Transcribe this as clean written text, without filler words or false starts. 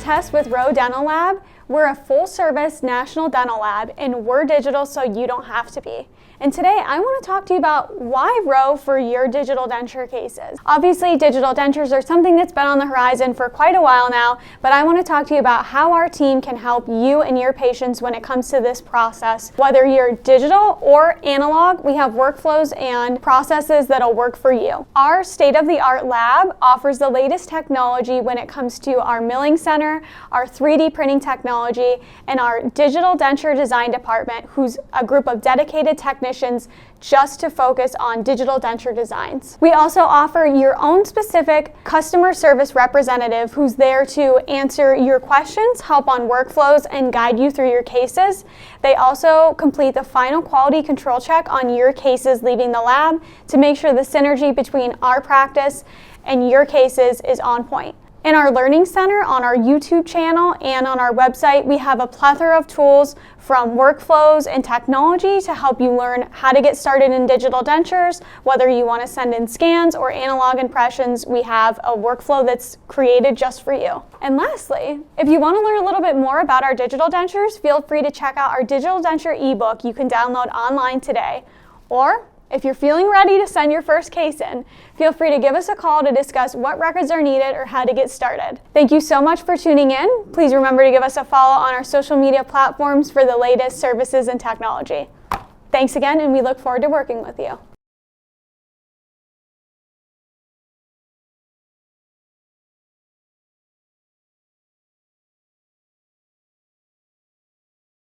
test with ROE Dental Lab. We're a full-service national dental lab, and we're digital so you don't have to be. And today I want to talk to you about why ROE for your digital denture cases. Obviously, digital dentures are something that's been on the horizon for quite a while now, but I want to talk to you about how our team can help you and your patients when it comes to this process. Whether you're digital or analog, we have workflows and processes that'll work for you. Our state-of-the-art lab offers the latest technology when it comes to our milling center, our 3D printing technology, and our digital denture design department, who's a group of dedicated technicians just to focus on digital denture designs. We also offer your own specific customer service representative who's there to answer your questions, help on workflows, and guide you through your cases. They also complete the final quality control check on your cases leaving the lab to make sure the synergy between our practice and your cases is on point. In our Learning Center, on our YouTube channel, and on our website, we have a plethora of tools from workflows and technology to help you learn how to get started in digital dentures. Whether you want to send in scans or analog impressions, we have a workflow that's created just for you. And lastly, if you want to learn a little bit more about our digital dentures, feel free to check out our Digital Denture eBook you can download online today. Or if you're feeling ready to send your first case in, feel free to give us a call to discuss what records are needed or how to get started. Thank you so much for tuning in. Please remember to give us a follow on our social media platforms for the latest services and technology. Thanks again, and we look forward to working with you.